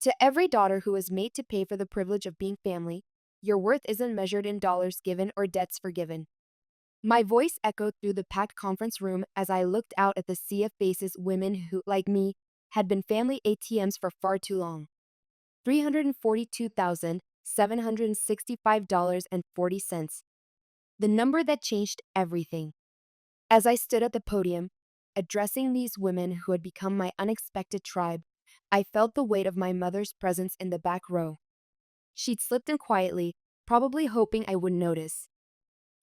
To every daughter who was made to pay for the privilege of being family, your worth isn't measured in dollars given or debts forgiven. My voice echoed through the packed conference room as I looked out at the sea of faces women who, like me, had been family ATMs for far too long. $342,765.40. The number that changed everything. As I stood at the podium, addressing these women who had become my unexpected tribe, I felt the weight of my mother's presence in the back row. She'd slipped in quietly, probably hoping I wouldn't notice.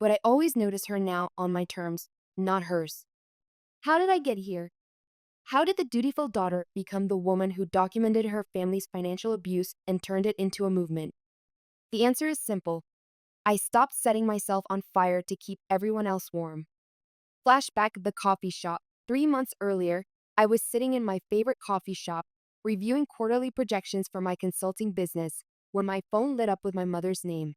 But I always notice her now on my terms, not hers. How did I get here? How did the dutiful daughter become the woman who documented her family's financial abuse and turned it into a movement? The answer is simple. I stopped setting myself on fire to keep everyone else warm. Flashback the coffee shop. 3 months earlier, I was sitting in my favorite coffee shop, reviewing quarterly projections for my consulting business, when my phone lit up with my mother's name.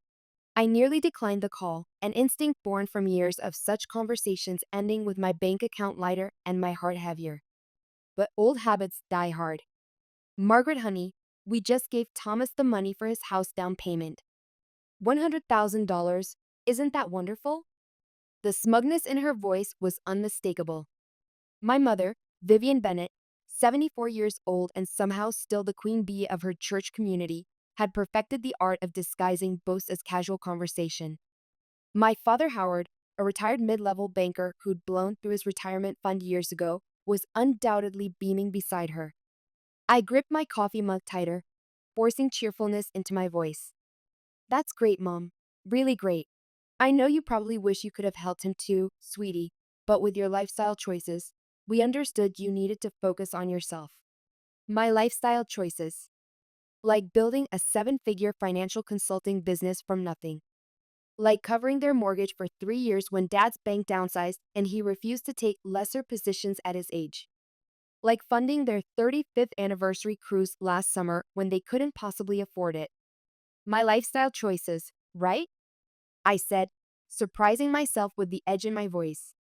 I nearly declined the call, an instinct born from years of such conversations ending with my bank account lighter and my heart heavier. But old habits die hard. Margaret, honey, we just gave Thomas the money for his house down payment. $100,000. Isn't that wonderful? The smugness in her voice was unmistakable. My mother, Vivian Bennett, 74 years old and somehow still the queen bee of her church community, had perfected the art of disguising boasts as casual conversation. My father, Howard, a retired mid-level banker who'd blown through his retirement fund years ago, was undoubtedly beaming beside her. I gripped my coffee mug tighter, forcing cheerfulness into my voice. That's great, Mom. Really great. I know you probably wish you could have helped him too, sweetie, but with your lifestyle choices, we understood you needed to focus on yourself. My lifestyle choices. Like building a 7-figure financial consulting business from nothing. Like covering their mortgage for 3 years when dad's bank downsized and he refused to take lesser positions at his age. Like funding their 35th anniversary cruise last summer when they couldn't possibly afford it. My lifestyle choices, right? I said, surprising myself with the edge in my voice.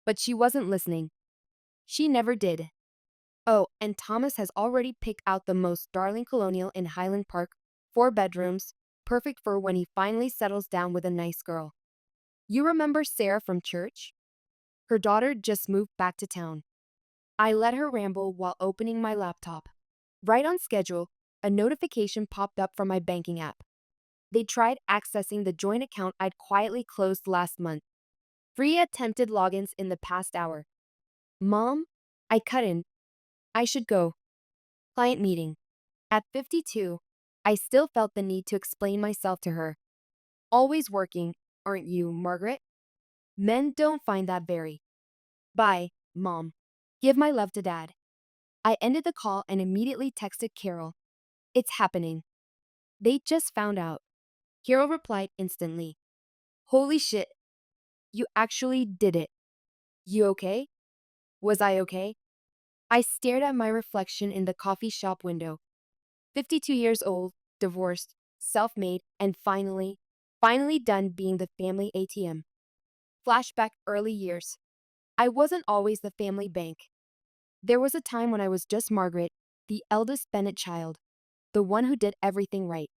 But she wasn't listening. She never did. Oh, and Thomas has already picked out the most darling colonial in Highland Park, 4 bedrooms, perfect for when he finally settles down with a nice girl. You remember Sarah from church? Her daughter just moved back to town. I let her ramble while opening my laptop. Right on schedule, a notification popped up from my banking app. They tried accessing the joint account I'd quietly closed last month. 3 attempted logins in the past hour. Mom, I couldn't. I should go. Client meeting. At 52, I still felt the need to explain myself to her. Always working, aren't you, Margaret? Men don't find that very. Bye, Mom. Give my love to Dad. I ended the call and immediately texted Carol. It's happening. They just found out. Carol replied instantly. Holy shit. You actually did it. You okay? Was I okay? I stared at my reflection in the coffee shop window. 52 years old, divorced, self-made, and finally done being the family ATM. Flashback early years. I wasn't always the family bank. There was a time when I was just Margaret, the eldest Bennett child, the one who did everything right.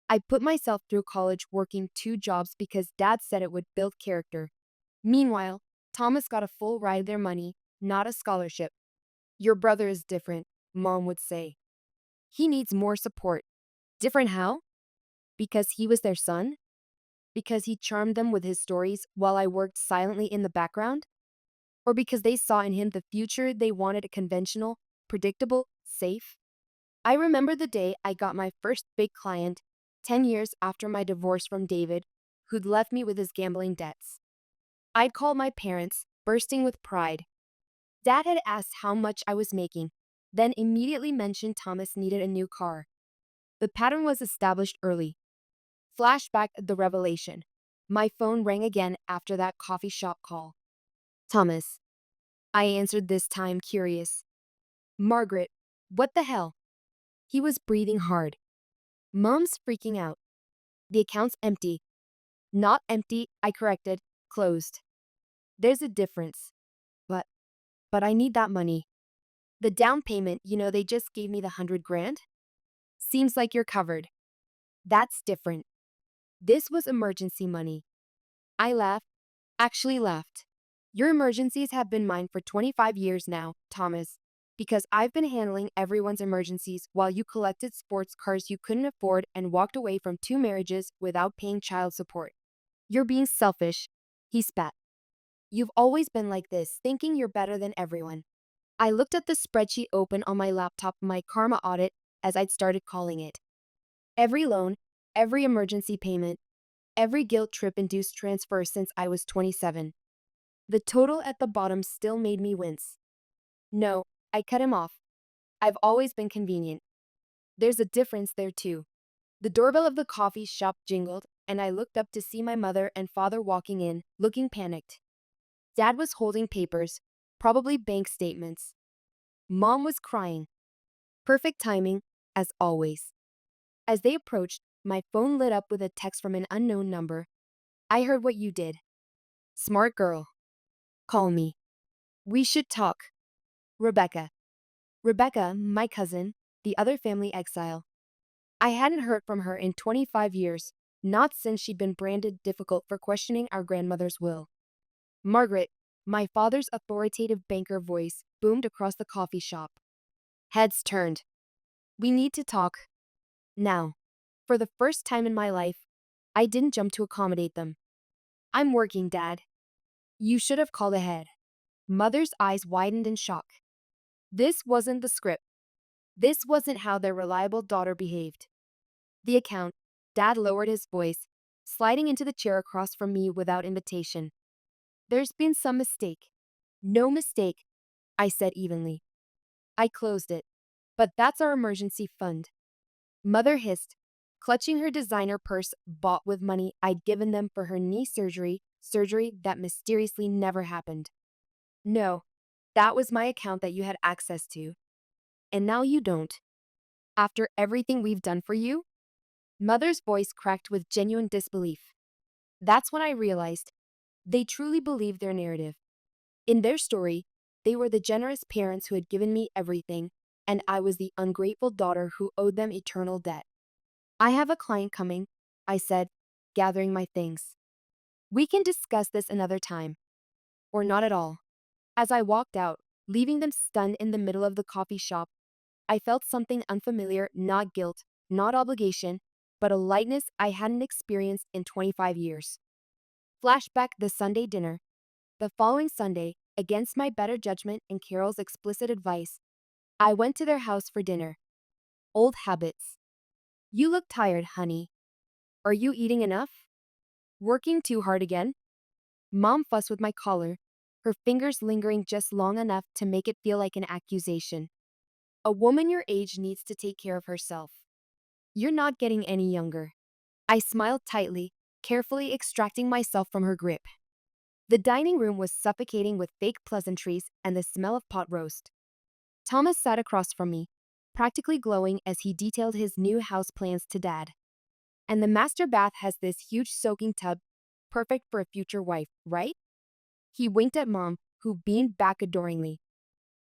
I put myself through college working 2 jobs because Dad said it would build character. Meanwhile, Thomas got a full ride of their money, not a scholarship. Your brother is different, Mom would say. He needs more support. Different how? Because he was their son? Because he charmed them with his stories while I worked silently in the background? Or because they saw in him the future they wanted, a conventional, predictable, safe? I remember the day I got my first big client, 10 years after my divorce from David, who'd left me with his gambling debts. I'd called my parents, bursting with pride. Dad had asked how much I was making, then immediately mentioned Thomas needed a new car. The pattern was established early. Flashback the revelation. My phone rang again after that coffee shop call. Thomas. I answered this time curious. Margaret, what the hell? He was breathing hard. Mom's freaking out. The account's empty. Not empty, I corrected. Closed. There's a difference. But, but I need that money. The down payment, they just gave me the 100 grand. Seems like you're covered. That's different. This was emergency money. I laughed, actually laughed. Your emergencies have been mine for 25 years now, Thomas, because I've been handling everyone's emergencies while you collected sports cars you couldn't afford and walked away from 2 marriages without paying child support. You're being selfish, he spat. You've always been like this, thinking you're better than everyone. I looked at the spreadsheet open on my laptop, my karma audit, as I'd started calling it. Every loan, every emergency payment, every guilt trip induced transfer since I was 27. The total at the bottom still made me wince. No, I cut him off. I've always been convenient. There's a difference there too. The doorbell of the coffee shop jingled, and I looked up to see my mother and father walking in, looking panicked. Dad was holding papers, probably bank statements. Mom was crying. Perfect timing, as always. As they approached, my phone lit up with a text from an unknown number. I heard what you did. Smart girl. Call me. We should talk. Rebecca. Rebecca, my cousin, the other family exile. I hadn't heard from her in 25 years, not since she'd been branded difficult for questioning our grandmother's will. Margaret, my father's authoritative banker voice, boomed across the coffee shop. Heads turned. We need to talk. Now. For the first time in my life, I didn't jump to accommodate them. I'm working, Dad. You should have called ahead. Mother's eyes widened in shock. This wasn't the script. This wasn't how their reliable daughter behaved. The account, Dad lowered his voice, sliding into the chair across from me without invitation. There's been some mistake. No mistake, I said evenly. I closed it. But that's our emergency fund. Mother hissed, clutching her designer purse bought with money I'd given them for her knee surgery that mysteriously never happened. No, that was my account that you had access to. And now you don't. After everything we've done for you? Mother's voice cracked with genuine disbelief. That's when I realized they truly believed their narrative. In their story, they were the generous parents who had given me everything, and I was the ungrateful daughter who owed them eternal debt. I have a client coming, I said, gathering my things. We can discuss this another time. Or not at all. As I walked out, leaving them stunned in the middle of the coffee shop, I felt something unfamiliar, not guilt, not obligation, but a lightness I hadn't experienced in 25 years. Flashback the Sunday dinner. The following Sunday, against my better judgment and Carol's explicit advice, I went to their house for dinner. Old habits. You look tired, honey. Are you eating enough? Working too hard again? Mom fussed with my collar, her fingers lingering just long enough to make it feel like an accusation. A woman your age needs to take care of herself. You're not getting any younger. I smiled tightly, carefully extracting myself from her grip. The dining room was suffocating with fake pleasantries and the smell of pot roast. Thomas sat across from me, practically glowing as he detailed his new house plans to Dad. And the master bath has this huge soaking tub, perfect for a future wife, right? He winked at Mom, who beamed back adoringly.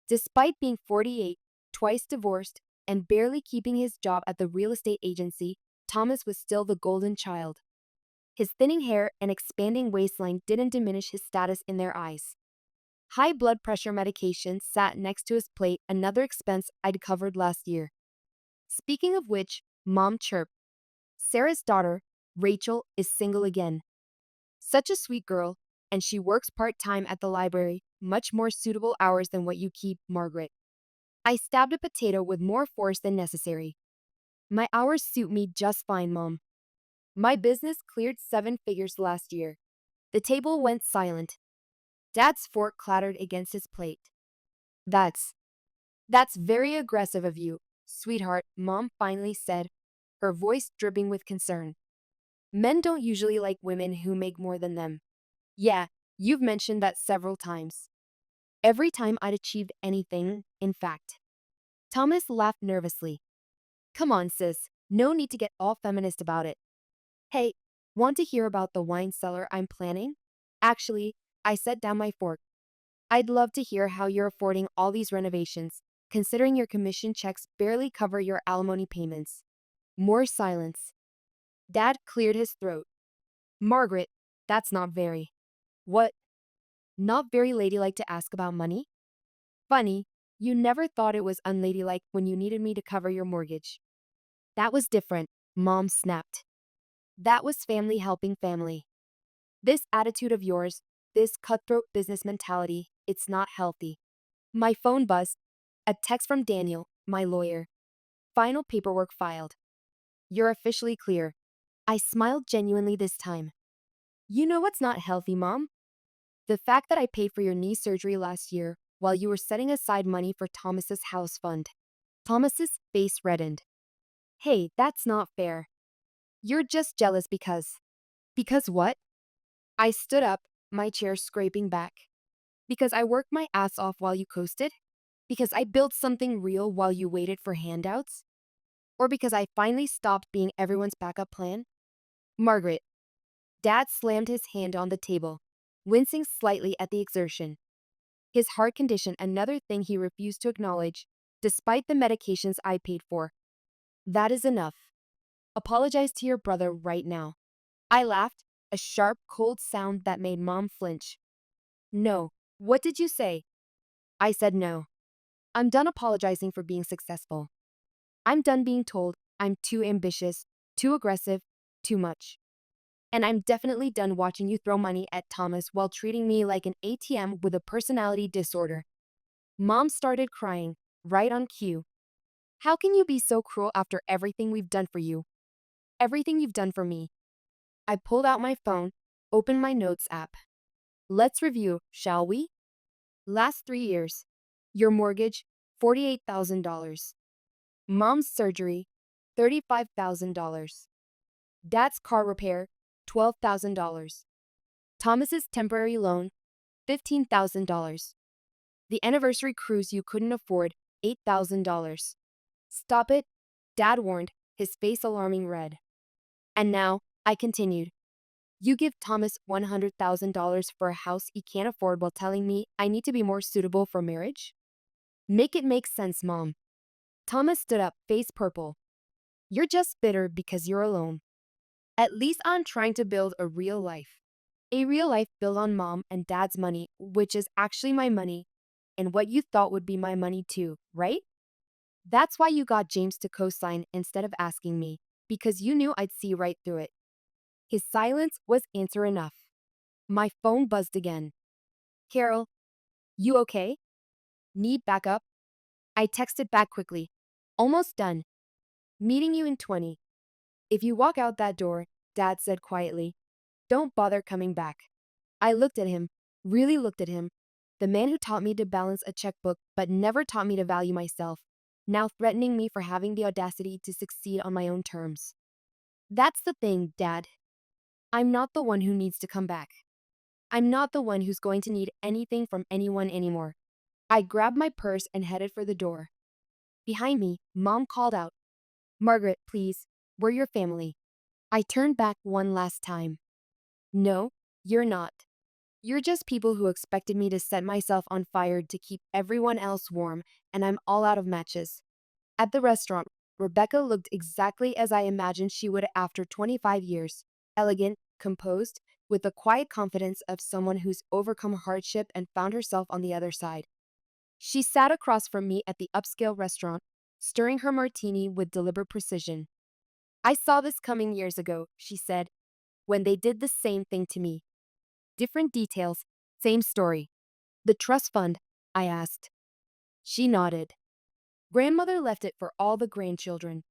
Despite being 48, twice divorced, and barely keeping his job at the real estate agency, Thomas was still the golden child. His thinning hair and expanding waistline didn't diminish his status in their eyes. High blood pressure medication sat next to his plate, another expense I'd covered last year. Speaking of which, Mom chirped. Sarah's daughter, Rachel, is single again. Such a sweet girl, and she works part-time at the library, much more suitable hours than what you keep, Margaret. I stabbed a potato with more force than necessary. My hours suit me just fine, Mom. My business cleared 7 figures last year. The table went silent. Dad's fork clattered against his plate. That's very aggressive of you, sweetheart, Mom finally said, her voice dripping with concern. Men don't usually like women who make more than them. Yeah, you've mentioned that several times. Every time I'd achieved anything, in fact. Thomas laughed nervously. Come on, sis, no need to get all feminist about it. Hey, want to hear about the wine cellar I'm planning? Actually, I set down my fork. I'd love to hear how you're affording all these renovations, considering your commission checks barely cover your alimony payments. More silence. Dad cleared his throat. Margaret, that's not very. What? Not very ladylike to ask about money? Funny, you never thought it was unladylike when you needed me to cover your mortgage. That was different, Mom snapped. That was family helping family. This attitude of yours, this cutthroat business mentality, it's not healthy. My phone buzzed. A text from Daniel, my lawyer. Final paperwork filed. You're officially clear. I smiled genuinely this time. You know what's not healthy, Mom? The fact that I paid for your knee surgery last year while you were setting aside money for Thomas's house fund. Thomas's face reddened. Hey, that's not fair. You're just jealous because. Because what? I stood up, my chair scraping back. Because I worked my ass off while you coasted? Because I built something real while you waited for handouts? Or because I finally stopped being everyone's backup plan? Margaret. Dad slammed his hand on the table, wincing slightly at the exertion. His heart condition, another thing he refused to acknowledge, despite the medications I paid for. That is enough. Apologize to your brother right now. I laughed, a sharp, cold sound that made Mom flinch. No. What did you say? I said no. I'm done apologizing for being successful. I'm done being told I'm too ambitious, too aggressive, too much. And I'm definitely done watching you throw money at Thomas while treating me like an ATM with a personality disorder. Mom started crying, right on cue. How can you be so cruel after everything we've done for you? Everything you've done for me. I pulled out my phone, opened my notes app. Let's review, shall we? Last 3 years. Your mortgage, $48,000. Mom's surgery, $35,000. Dad's car repair, $12,000. Thomas's temporary loan, $15,000. The anniversary cruise you couldn't afford, $8,000. Stop it, Dad warned, his face alarming red. And now, I continued. You give Thomas $100,000 for a house he can't afford while telling me I need to be more suitable for marriage? Make it make sense, Mom. Thomas stood up, face purple. You're just bitter because you're alone. At least I'm trying to build a real life. A real life built on Mom and Dad's money, which is actually my money, and what you thought would be my money too, right? That's why you got James to co-sign instead of asking me, because you knew I'd see right through it. His silence was answer enough. My phone buzzed again. Carol, you okay? Need backup? I texted back quickly. Almost done. Meeting you in 20. If you walk out that door, Dad said quietly, don't bother coming back. I looked at him, really looked at him. The man who taught me to balance a checkbook but never taught me to value myself, now threatening me for having the audacity to succeed on my own terms. That's the thing, Dad. I'm not the one who needs to come back. I'm not the one who's going to need anything from anyone anymore. I grabbed my purse and headed for the door. Behind me, Mom called out, Margaret, please, we're your family. I turned back one last time. No, you're not. You're just people who expected me to set myself on fire to keep everyone else warm, and I'm all out of matches. At the restaurant, Rebecca looked exactly as I imagined she would after 25 years. Elegant, composed, with the quiet confidence of someone who's overcome hardship and found herself on the other side. She sat across from me at the upscale restaurant, stirring her martini with deliberate precision. I saw this coming years ago, she said, when they did the same thing to me. Different details, same story. The trust fund, I asked. She nodded. Grandmother left it for all the grandchildren.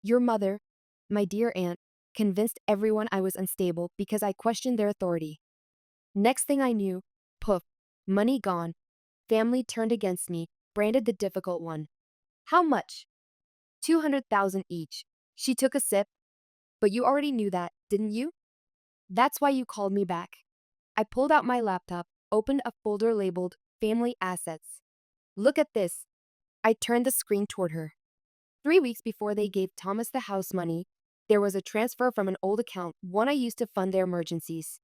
Your mother, my dear aunt, convinced everyone I was unstable because I questioned their authority. Next thing I knew, poof, money gone. Family turned against me, branded the difficult one. How much? 200,000 each. She took a sip. But you already knew that, didn't you? That's why you called me back. I pulled out my laptop, opened a folder labeled Family Assets. Look at this. I turned the screen toward her. 3 weeks before they gave Thomas the house money, there was a transfer from an old account, one I used to fund their emergencies.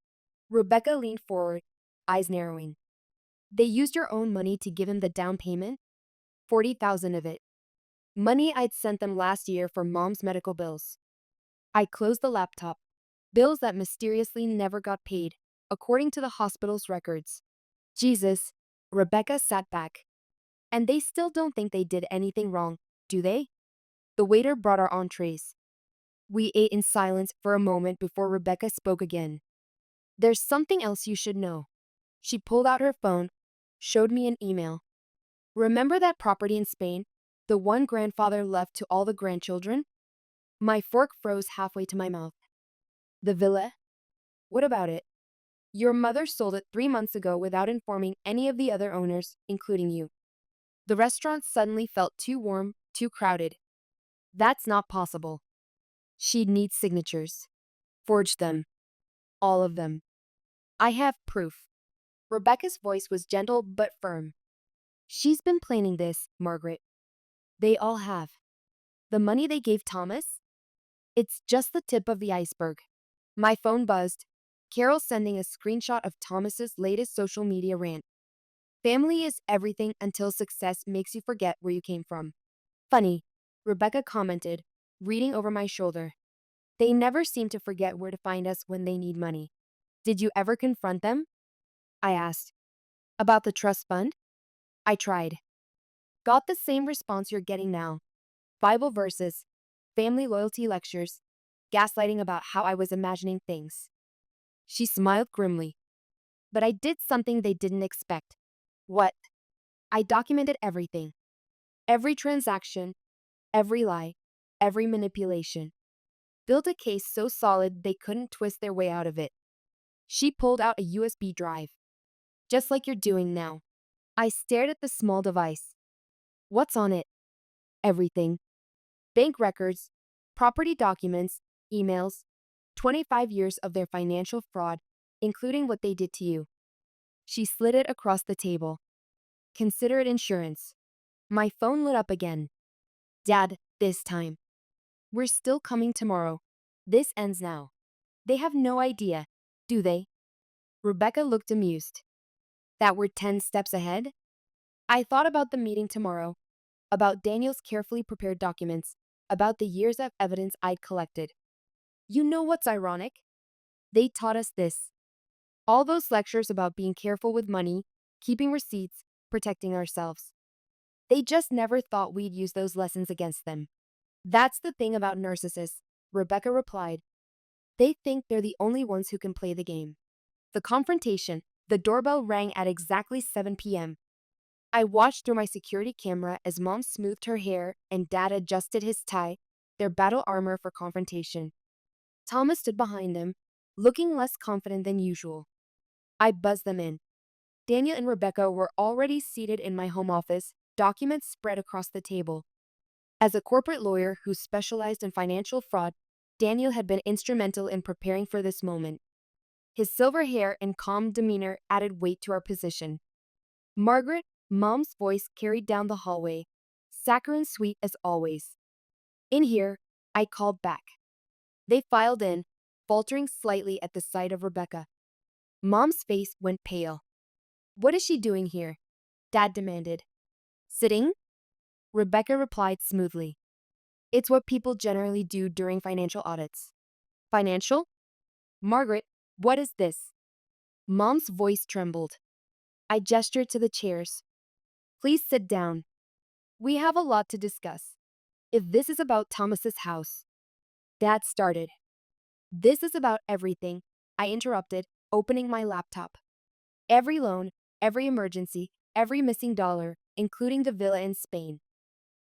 Rebecca leaned forward, eyes narrowing. They used your own money to give him the down payment? 40,000 of it. Money I'd sent them last year for mom's medical bills. I closed the laptop. Bills that mysteriously never got paid, according to the hospital's records. Jesus, Rebecca sat back. And they still don't think they did anything wrong, do they? The waiter brought our entrees. We ate in silence for a moment before Rebecca spoke again. There's something else you should know. She pulled out her phone, showed me an email. Remember that property in Spain? The one grandfather left to all the grandchildren? My fork froze halfway to my mouth. The villa? What about it? Your mother sold it 3 months ago without informing any of the other owners, including you. The restaurant suddenly felt too warm, too crowded. That's not possible. She'd need signatures. Forge them. All of them. I have proof. Rebecca's voice was gentle but firm. She's been planning this, Margaret. They all have. The money they gave Thomas? It's just the tip of the iceberg. My phone buzzed. Carol sending a screenshot of Thomas's latest social media rant. Family is everything until success makes you forget where you came from. Funny, Rebecca commented, reading over my shoulder. They never seem to forget where to find us when they need money. Did you ever confront them? I asked. About the trust fund? I tried. Got the same response you're getting now. Bible verses, family loyalty lectures, gaslighting about how I was imagining things. She smiled grimly. But I did something they didn't expect. What? I documented everything. Every transaction, every lie, every manipulation. Built a case so solid they couldn't twist their way out of it. She pulled out a USB drive. Just like you're doing now. I stared at the small device. What's on it? Everything. Bank records, property documents, emails, 25 years of their financial fraud, including what they did to you. She slid it across the table. Consider it insurance. My phone lit up again. Dad, this time. We're still coming tomorrow. This ends now. They have no idea, do they? Rebecca looked amused. That we're 10 steps ahead? I thought about the meeting tomorrow, about Daniel's carefully prepared documents, about the years of evidence I'd collected. You know what's ironic? They taught us this. All those lectures about being careful with money, keeping receipts, protecting ourselves. They just never thought we'd use those lessons against them. That's the thing about narcissists, Rebecca replied. They think they're the only ones who can play the game. The confrontation, the doorbell rang at exactly 7 p.m. I watched through my security camera as Mom smoothed her hair and Dad adjusted his tie, their battle armor for confrontation. Thomas stood behind them, looking less confident than usual. I buzzed them in. Daniel and Rebecca were already seated in my home office, documents spread across the table. As a corporate lawyer who specialized in financial fraud, Daniel had been instrumental in preparing for this moment. His silver hair and calm demeanor added weight to our position. Margaret, Mom's voice carried down the hallway, saccharine sweet as always. In here, I called back. They filed in, faltering slightly at the sight of Rebecca. Mom's face went pale. What is she doing here? Dad demanded. Sitting? Rebecca replied smoothly. It's what people generally do during financial audits. Financial? Margaret, what is this? Mom's voice trembled. I gestured to the chairs. Please sit down. We have a lot to discuss. If this is about Thomas's house. Dad started. This is about everything, I interrupted, opening my laptop. Every loan, every emergency, every missing dollar, including the villa in Spain.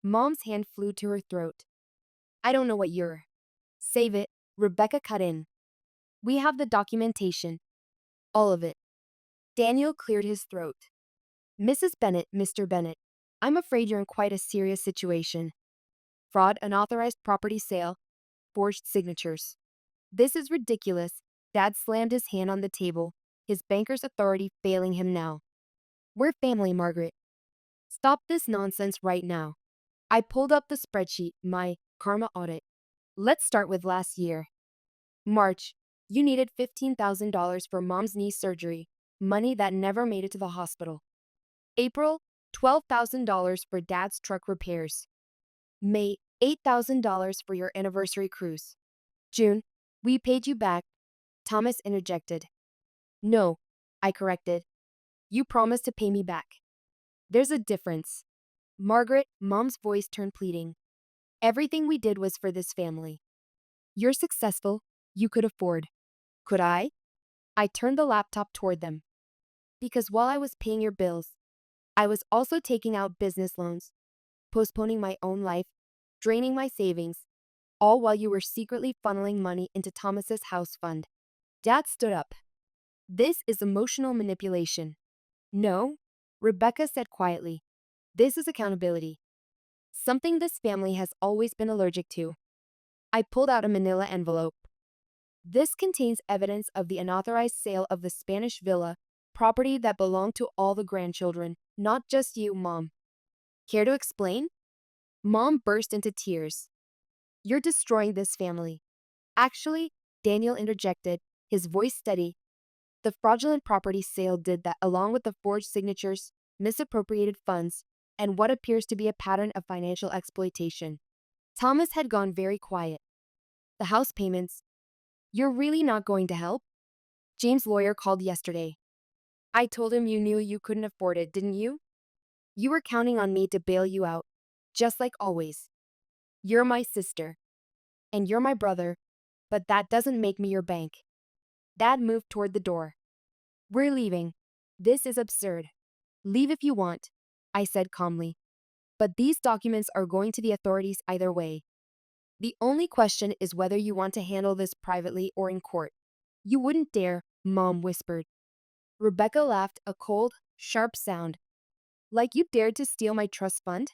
Mom's hand flew to her throat. I don't know what you're. Save it, Rebecca cut in. We have the documentation. All of it. Daniel cleared his throat. Mrs. Bennett, Mr. Bennett, I'm afraid you're in quite a serious situation. Fraud, unauthorized property sale, forged signatures. This is ridiculous. Dad slammed his hand on the table, his banker's authority failing him now. We're family, Margaret. Stop this nonsense right now. I pulled up the spreadsheet, my karma audit. Let's start with last year. March, you needed $15,000 for Mom's knee surgery, money that never made it to the hospital. April, $12,000 for Dad's truck repairs. May, $8,000 for your anniversary cruise. June, we paid you back. Thomas interjected. No, I corrected. You promised to pay me back. There's a difference. Margaret, Mom's voice turned pleading. Everything we did was for this family. You're successful. You could afford. Could I? I turned the laptop toward them. Because while I was paying your bills, I was also taking out business loans, postponing my own life, draining my savings, all while you were secretly funneling money into Thomas's house fund. Dad stood up. This is emotional manipulation. No, Rebecca said quietly. This is accountability. Something this family has always been allergic to. I pulled out a manila envelope. This contains evidence of the unauthorized sale of the Spanish villa, property that belonged to all the grandchildren, not just you, Mom. Care to explain? Mom burst into tears. You're destroying this family. Actually, Daniel interjected, his voice steady. The fraudulent property sale did that along with the forged signatures, misappropriated funds, and what appears to be a pattern of financial exploitation. Thomas had gone very quiet. The house payments. You're really not going to help? James' lawyer called yesterday. I told him you knew you couldn't afford it, didn't you? You were counting on me to bail you out, just like always. You're my sister. And you're my brother, but that doesn't make me your bank. Dad moved toward the door. We're leaving. This is absurd. Leave if you want, I said calmly. But these documents are going to the authorities either way. The only question is whether you want to handle this privately or in court. You wouldn't dare, Mom whispered. Rebecca laughed, a cold, sharp sound. Like you dared to steal my trust fund?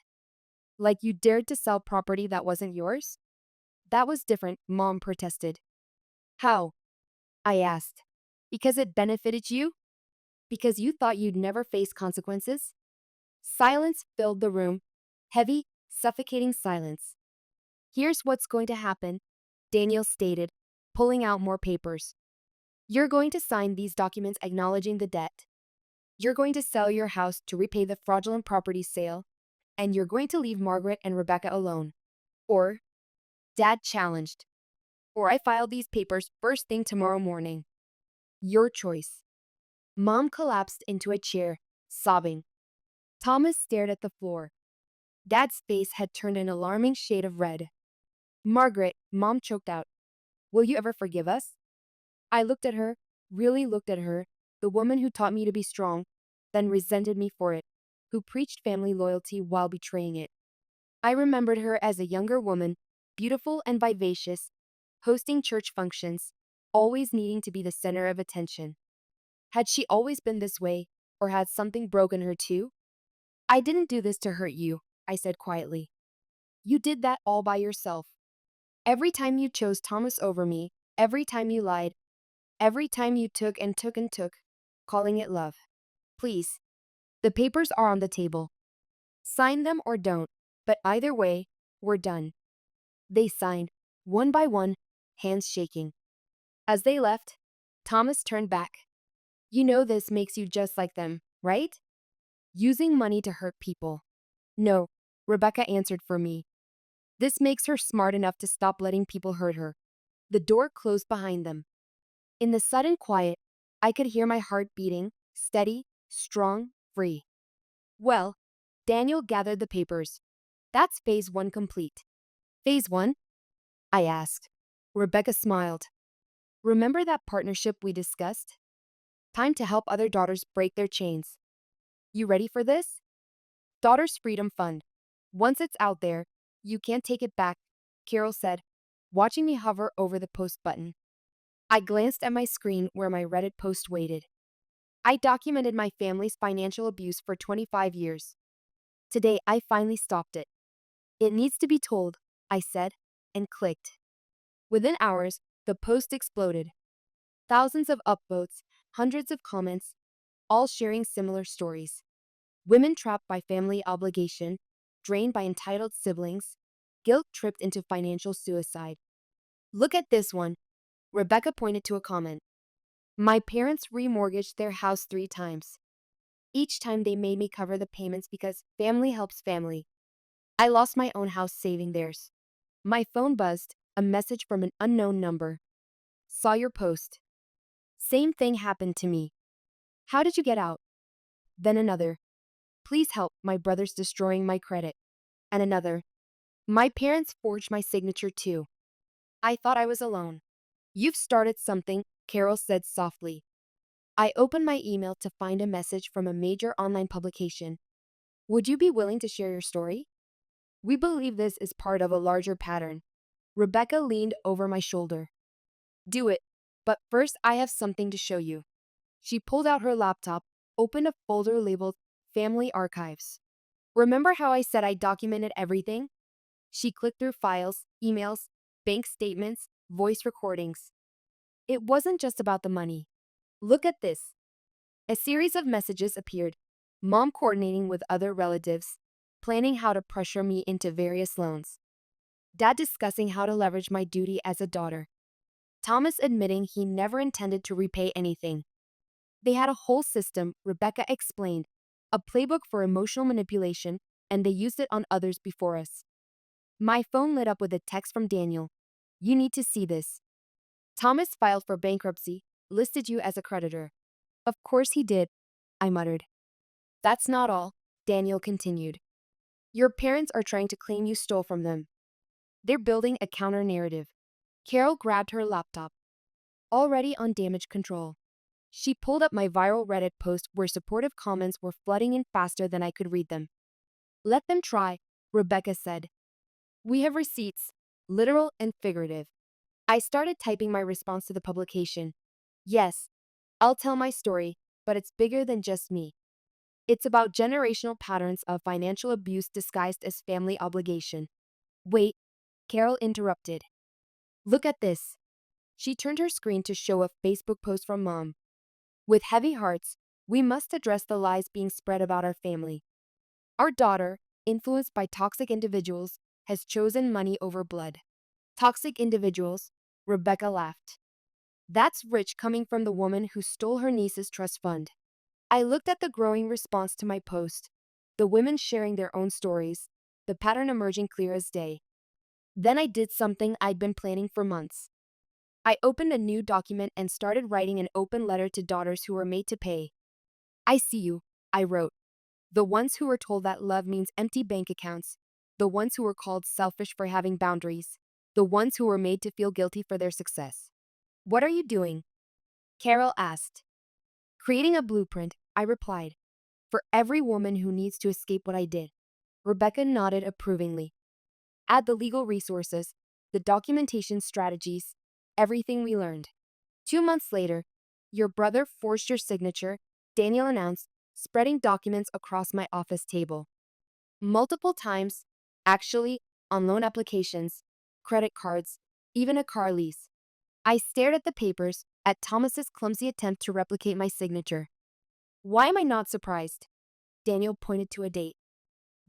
Like you dared to sell property that wasn't yours? That was different, Mom protested. How? I asked. Because it benefited you? Because you thought you'd never face consequences? Silence filled the room. Heavy, suffocating silence. Here's what's going to happen, Daniel stated, pulling out more papers. You're going to sign these documents acknowledging the debt. You're going to sell your house to repay the fraudulent property sale, and you're going to leave Margaret and Rebecca alone. Or, Dad challenged, or I file these papers first thing tomorrow morning. Your choice. Mom collapsed into a chair, sobbing. Thomas stared at the floor. Dad's face had turned an alarming shade of red. Margaret, Mom choked out. Will you ever forgive us? I looked at her, really looked at her, the woman who taught me to be strong, then resented me for it, who preached family loyalty while betraying it. I remembered her as a younger woman, beautiful and vivacious, hosting church functions, always needing to be the center of attention. Had she always been this way, or had something broken her too? I didn't do this to hurt you, I said quietly. You did that all by yourself. Every time you chose Thomas over me, every time you lied, every time you took and took and took, calling it love. Please. The papers are on the table. Sign them or don't, but either way, we're done. They signed, one by one, hands shaking. As they left, Thomas turned back. You know this makes you just like them, right? Using money to hurt people. No, Rebecca answered for me. This makes her smart enough to stop letting people hurt her. The door closed behind them. In the sudden quiet, I could hear my heart beating, steady, strong, free. Well, Daniel gathered the papers. That's phase 1 complete. Phase 1? I asked. Rebecca smiled. Remember that partnership we discussed? Time to help other daughters break their chains. You ready for this? Daughters Freedom Fund. Once it's out there, you can't take it back, Carol said, watching me hover over the post button. I glanced at my screen where my Reddit post waited. I documented my family's financial abuse for 25 years. Today, I finally stopped it. It needs to be told, I said, and clicked. Within hours, the post exploded. Thousands of upvotes, hundreds of comments, all sharing similar stories. Women trapped by family obligation, drained by entitled siblings, guilt-tripped into financial suicide. Look at this one. Rebecca pointed to a comment. My parents remortgaged their house 3 times. Each time they made me cover the payments because family helps family. I lost my own house saving theirs. My phone buzzed, a message from an unknown number. Saw your post. Same thing happened to me. How did you get out? Then another. Please help, my brother's destroying my credit. And another. My parents forged my signature too. I thought I was alone. You've started something, Carol said softly. I opened my email to find a message from a major online publication. Would you be willing to share your story? We believe this is part of a larger pattern. Rebecca leaned over my shoulder. Do it, but first I have something to show you. She pulled out her laptop, opened a folder labeled Family Archives. Remember how I said I documented everything? She clicked through files, emails, bank statements, voice recordings. It wasn't just about the money. Look at this. A series of messages appeared, mom coordinating with other relatives, planning how to pressure me into various loans, dad discussing how to leverage my duty as a daughter, Thomas admitting he never intended to repay anything. They had a whole system, Rebecca explained, a playbook for emotional manipulation, and they used it on others before us. My phone lit up with a text from Daniel. You need to see this. Thomas filed for bankruptcy, listed you as a creditor. Of course he did, I muttered. That's not all, Daniel continued. Your parents are trying to claim you stole from them. They're building a counter-narrative. Carol grabbed her laptop. Already on damage control. She pulled up my viral Reddit post where supportive comments were flooding in faster than I could read them. Let them try, Rebecca said. We have receipts, literal and figurative. I started typing my response to the publication. Yes, I'll tell my story, but it's bigger than just me. It's about generational patterns of financial abuse disguised as family obligation. Wait, Carol interrupted. Look at this. She turned her screen to show a Facebook post from mom. With heavy hearts, we must address the lies being spread about our family. Our daughter, influenced by toxic individuals, has chosen money over blood. Toxic individuals, Rebecca laughed. That's rich coming from the woman who stole her niece's trust fund. I looked at the growing response to my post, the women sharing their own stories, the pattern emerging clear as day. Then I did something I'd been planning for months. I opened a new document and started writing an open letter to daughters who were made to pay. I see you, I wrote. The ones who were told that love means empty bank accounts, the ones who were called selfish for having boundaries, the ones who were made to feel guilty for their success. What are you doing? Carol asked. Creating a blueprint, I replied, for every woman who needs to escape what I did. Rebecca nodded approvingly. Add the legal resources, the documentation strategies, everything we learned. 2 months later, your brother forged your signature, Daniel announced, spreading documents across my office table. Multiple times, actually, on loan applications, credit cards, even a car lease. I stared at the papers, at Thomas's clumsy attempt to replicate my signature. Why am I not surprised? Daniel pointed to a date.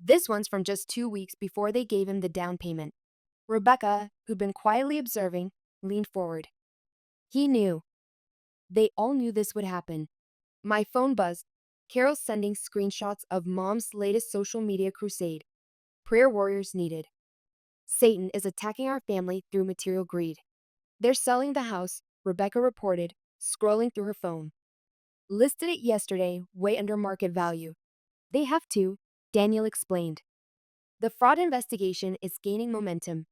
This one's from just 2 weeks before they gave him the down payment. Rebecca, who'd been quietly observing, leaned forward. He knew. They all knew this would happen. My phone buzzed. Carol sending screenshots of mom's latest social media crusade. Prayer warriors needed. Satan is attacking our family through material greed. They're selling the house, Rebecca reported, scrolling through her phone. Listed it yesterday, way under market value. They have to, Daniel explained. The fraud investigation is gaining momentum.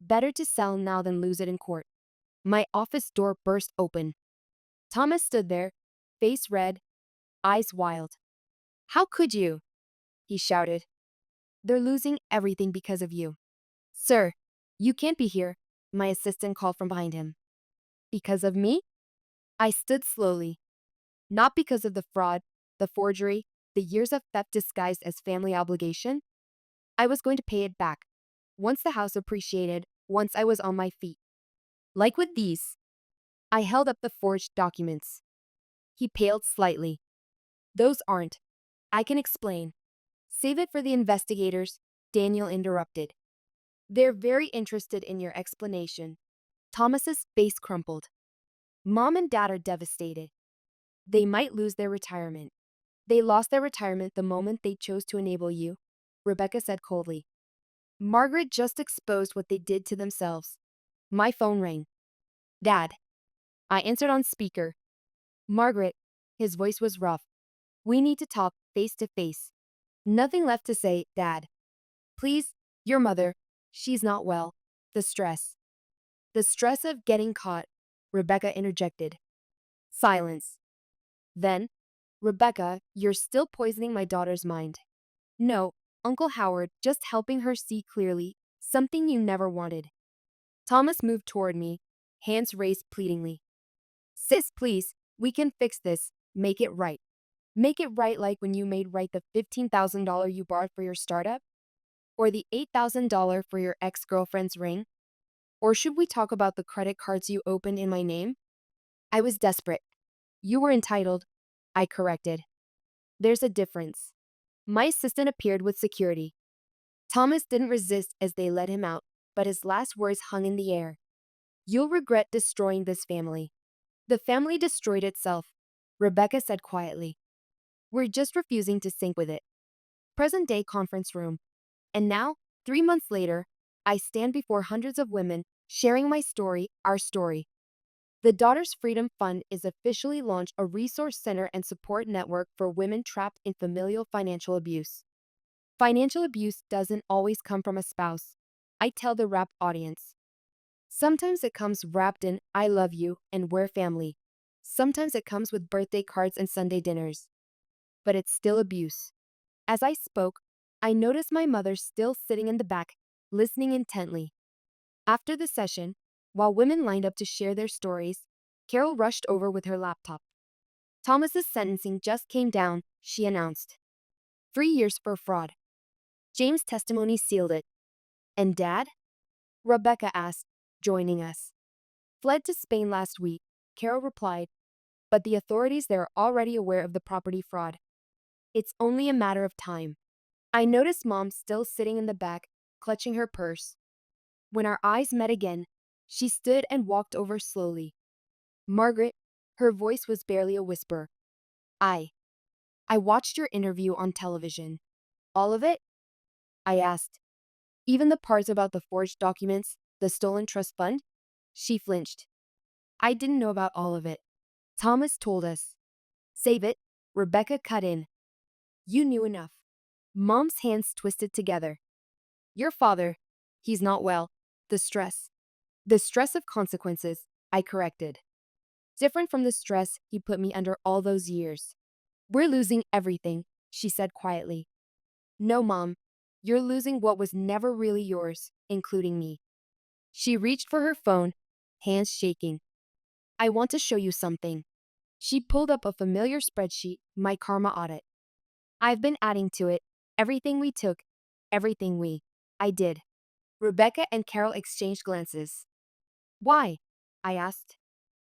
Better to sell now than lose it in court. My office door burst open. Thomas stood there, face red, eyes wild. How could you? He shouted. They're losing everything because of you. Sir, you can't be here, my assistant called from behind him. Because of me? I stood slowly. Not because of the fraud, the forgery, the years of theft disguised as family obligation. I was going to pay it back. Once the house appreciated, once I was on my feet. Like with these. I held up the forged documents. He paled slightly. Those aren't. I can explain. Save it for the investigators, Daniel interrupted. They're very interested in your explanation. Thomas's face crumpled. Mom and dad are devastated. They might lose their retirement. They lost their retirement the moment they chose to enable you, Rebecca said coldly. Margaret just exposed what they did to themselves. My phone rang. Dad. I answered on speaker. Margaret. His voice was rough. We need to talk face to face. Nothing left to say, Dad. Please, your mother. She's not well. The stress. The stress of getting caught, Rebecca interjected. Silence. Then, Rebecca, you're still poisoning my daughter's mind. No, Uncle Howard, just helping her see clearly, something you never wanted. Thomas moved toward me, hands raised pleadingly. Sis, please, we can fix this, make it right. Make it right like when you made right the $15,000 you borrowed for your startup? Or the $8,000 for your ex-girlfriend's ring? Or should we talk about the credit cards you opened in my name? I was desperate. You were entitled, I corrected. There's a difference. My assistant appeared with security. Thomas didn't resist as they let him out, but his last words hung in the air. You'll regret destroying this family. The family destroyed itself, Rebecca said quietly. We're just refusing to sync with it. Present day conference room. And now, 3 months later, I stand before hundreds of women, sharing my story, our story. The Daughters Freedom Fund is officially launched, a resource center and support network for women trapped in familial financial abuse. Financial abuse doesn't always come from a spouse, I tell the Wrapped audience. Sometimes it comes wrapped in I love you and we're family. Sometimes it comes with birthday cards and Sunday dinners. But it's still abuse. As I spoke, I noticed my mother still sitting in the back, listening intently. After the session, while women lined up to share their stories, Carol rushed over with her laptop. Thomas's sentencing just came down, she announced. 3 years for fraud. James' testimony sealed it. And Dad? Rebecca asked, joining us. Fled to Spain last week, Carol replied, but the authorities there are already aware of the property fraud. It's only a matter of time. I noticed Mom still sitting in the back, clutching her purse. When our eyes met again, she stood and walked over slowly. Margaret, her voice was barely a whisper. I watched your interview on television. All of it? I asked. Even the parts about the forged documents, the stolen trust fund? She flinched. I didn't know about all of it. Thomas told us. Save it, Rebecca cut in. You knew enough. Mom's hands twisted together. Your father, he's not well. The stress. The stress of consequences, I corrected. Different from the stress he put me under all those years. We're losing everything, she said quietly. No, Mom. You're losing what was never really yours, including me. She reached for her phone, hands shaking. I want to show you something. She pulled up a familiar spreadsheet, my karma audit. I've been adding to it, everything we took, everything I did. Rebecca and Carol exchanged glances. Why? I asked.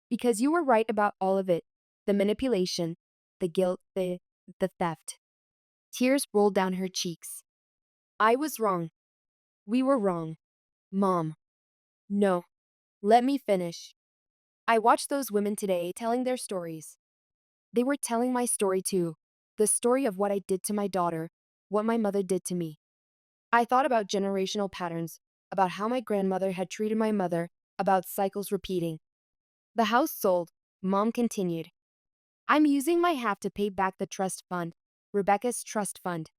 Because you were right about all of it. The manipulation, the guilt, the theft. Tears rolled down her cheeks. I was wrong. We were wrong. Mom. No. Let me finish. I watched those women today telling their stories. They were telling my story too. The story of what I did to my daughter, what my mother did to me. I thought about generational patterns, about how my grandmother had treated my mother, about cycles repeating. The house sold, Mom continued. I'm using my half to pay back the trust fund, Rebecca's trust fund.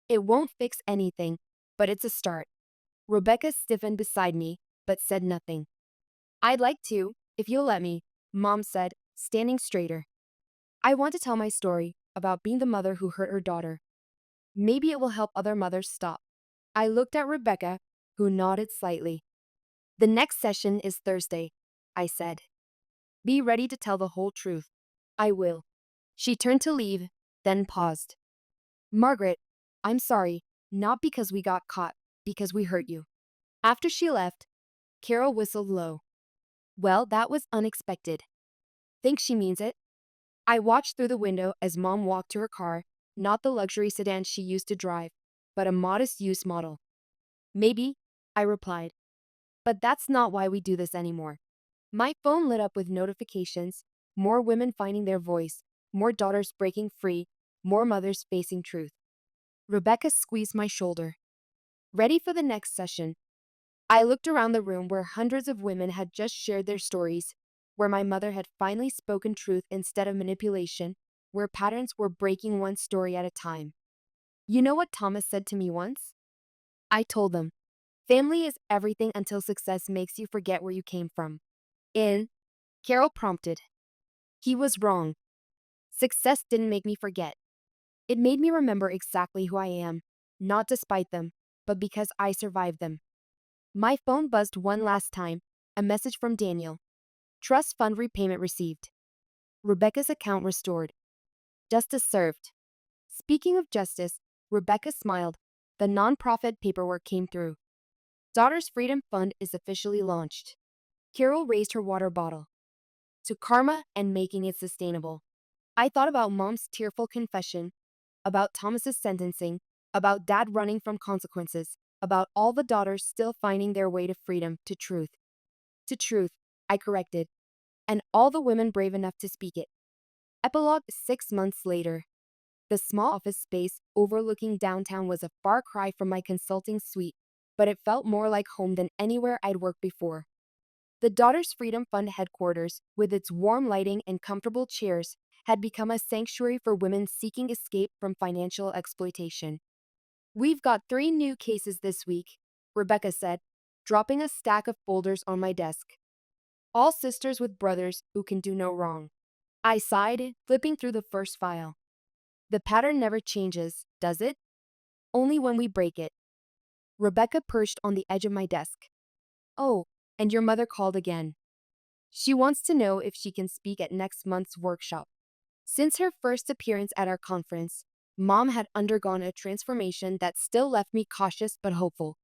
It won't fix anything, but it's a start. Rebecca stiffened beside me, but said nothing. I'd like to, if you'll let me, Mom said, standing straighter. I want to tell my story about being the mother who hurt her daughter. Maybe it will help other mothers stop. I looked at Rebecca, who nodded slightly. The next session is Thursday, I said. Be ready to tell the whole truth. I will. She turned to leave, then paused. Margaret, I'm sorry, not because we got caught, because we hurt you. After she left, Carol whistled low. Well, that was unexpected. Think she means it? I watched through the window as Mom walked to her car, not the luxury sedan she used to drive, but a modest-use model. Maybe, I replied. But that's not why we do this anymore. My phone lit up with notifications, more women finding their voice, more daughters breaking free, more mothers facing truth. Rebecca squeezed my shoulder. ready for the next session. I looked around the room where hundreds of women had just shared their stories, where my mother had finally spoken truth instead of manipulation, where patterns were breaking one story at a time. You know what Thomas said to me once? I told him, family is everything until success makes you forget where you came from. In, Carol prompted. He was wrong. Success didn't make me forget. It made me remember exactly who I am, not despite them, but because I survived them. My phone buzzed one last time, a message from Daniel. Trust fund repayment received. Rebecca's account restored. Justice served. Speaking of justice, Rebecca smiled. The nonprofit paperwork came through. Daughter's Freedom Fund is officially launched. Carol raised her water bottle. To karma and making it sustainable. I thought about Mom's tearful confession, about Thomas's sentencing, about Dad running from consequences, about all the daughters still finding their way to freedom, to truth. To truth, I corrected, and all the women brave enough to speak it. Epilogue 6 months later. The small office space overlooking downtown was a far cry from my consulting suite, but it felt more like home than anywhere I'd worked before. The Daughters Freedom Fund headquarters, with its warm lighting and comfortable chairs, had become a sanctuary for women seeking escape from financial exploitation. We've got 3 new cases this week, Rebecca said, dropping a stack of folders on my desk. All sisters with brothers who can do no wrong. I sighed, flipping through the first file. The pattern never changes, does it? Only when we break it. Rebecca perched on the edge of my desk. Oh, and your mother called again. She wants to know if she can speak at next month's workshop. Since her first appearance at our conference, Mom had undergone a transformation that still left me cautious but hopeful.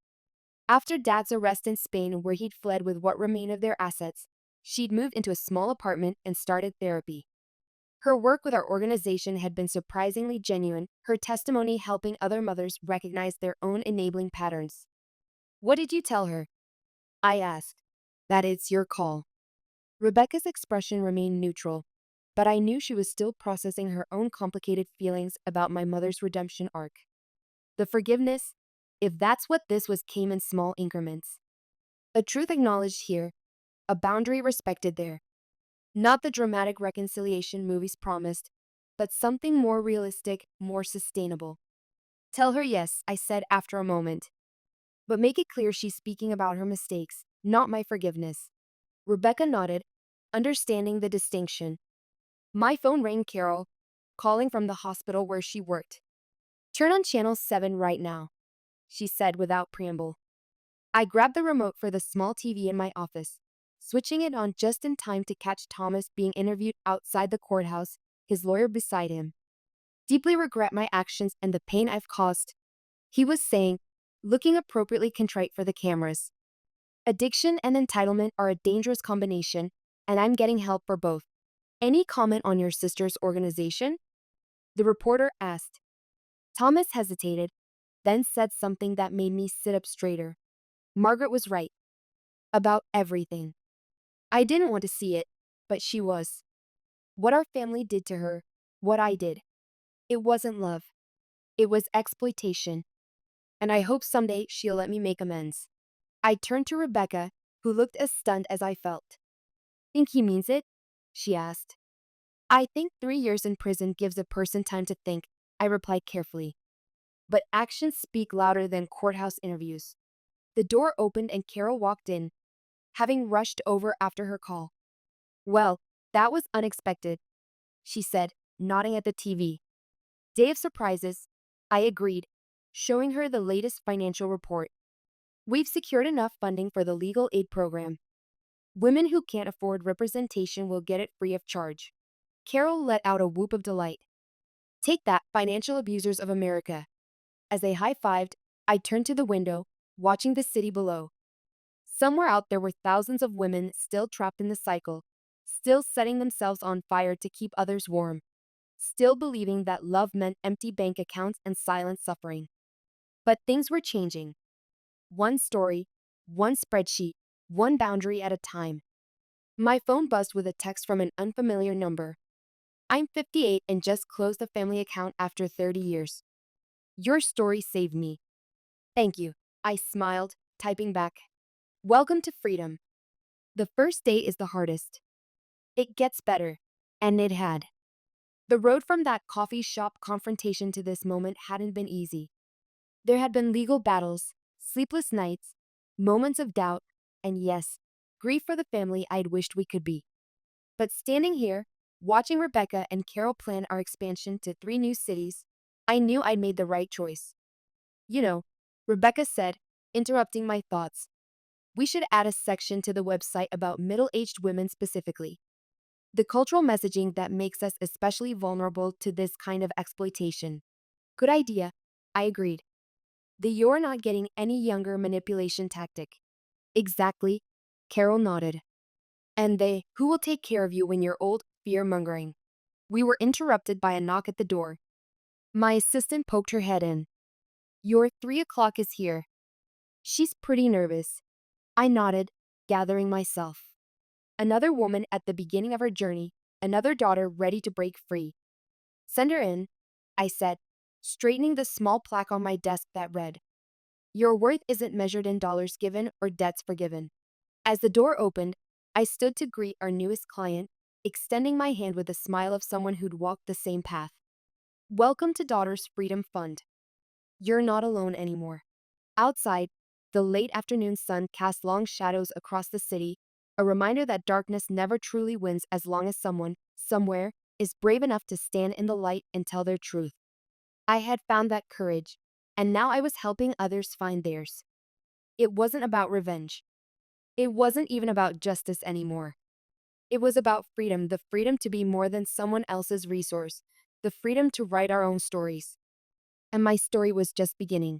After Dad's arrest in Spain, where he'd fled with what remained of their assets, she'd moved into a small apartment and started therapy. Her work with our organization had been surprisingly genuine, her testimony helping other mothers recognize their own enabling patterns. What did you tell her? I asked. That it's your call. Rebecca's expression remained neutral, but I knew she was still processing her own complicated feelings about my mother's redemption arc. The forgiveness, if that's what this was, came in small increments. A truth acknowledged here, a boundary respected there. Not the dramatic reconciliation movies promised, but something more realistic, more sustainable. Tell her yes, I said after a moment. But make it clear she's speaking about her mistakes, not my forgiveness. Rebecca nodded, understanding the distinction. My phone rang. Carol, calling from the hospital where she worked. Turn on channel 7 right now, she said without preamble. I grabbed the remote for the small TV in my office, switching it on just in time to catch Thomas being interviewed outside the courthouse, his lawyer beside him. Deeply regret my actions and the pain I've caused, he was saying, looking appropriately contrite for the cameras. Addiction and entitlement are a dangerous combination, and I'm getting help for both. Any comment on your sister's organization? The reporter asked. Thomas hesitated, then said something that made me sit up straighter. Margaret was right. About everything. I didn't want to see it, but she was. What our family did to her, what I did. It wasn't love. It was exploitation. And I hope someday she'll let me make amends. I turned to Rebecca, who looked as stunned as I felt. Think he means it? She asked. I think 3 years in prison gives a person time to think, I replied carefully. But actions speak louder than courthouse interviews. The door opened and Carol walked in, having rushed over after her call. Well, that was unexpected, she said, nodding at the TV. Day of surprises, I agreed, showing her the latest financial report. We've secured enough funding for the legal aid program. Women who can't afford representation will get it free of charge. Carol let out a whoop of delight. Take that, financial abusers of America. As they high-fived, I turned to the window, watching the city below. Somewhere out there were thousands of women still trapped in the cycle, still setting themselves on fire to keep others warm, still believing that love meant empty bank accounts and silent suffering. But things were changing. One story, one spreadsheet, one boundary at a time. My phone buzzed with a text from an unfamiliar number. I'm 58 and just closed the family account after 30 years. Your story saved me. Thank you, I smiled, typing back. Welcome to freedom. The first day is the hardest. It gets better. And it had. The road from that coffee shop confrontation to this moment hadn't been easy. There had been legal battles, sleepless nights, moments of doubt, and yes, grief for the family I'd wished we could be. But standing here, watching Rebecca and Carol plan our expansion to 3 new cities, I knew I'd made the right choice. You know, Rebecca said, interrupting my thoughts, we should add a section to the website about middle aged women specifically. The cultural messaging that makes us especially vulnerable to this kind of exploitation. Good idea, I agreed. The you're not getting any younger manipulation tactic. Exactly, Carol nodded. And they, who will take care of you when you're old, fear mongering. We were interrupted by a knock at the door. My assistant poked her head in. Your 3 o'clock is here. She's pretty nervous. I nodded, gathering myself. Another woman at the beginning of her journey, another daughter ready to break free. Send her in, I said, straightening the small plaque on my desk that read, Your worth isn't measured in dollars given or debts forgiven. As the door opened, I stood to greet our newest client, extending my hand with a smile of someone who'd walked the same path. Welcome to Daughters Freedom Fund. You're not alone anymore. Outside, the late afternoon sun cast long shadows across the city, a reminder that darkness never truly wins as long as someone, somewhere, is brave enough to stand in the light and tell their truth. I had found that courage, and now I was helping others find theirs. It wasn't about revenge. It wasn't even about justice anymore. It was about freedom, the freedom to be more than someone else's resource, the freedom to write our own stories. And my story was just beginning.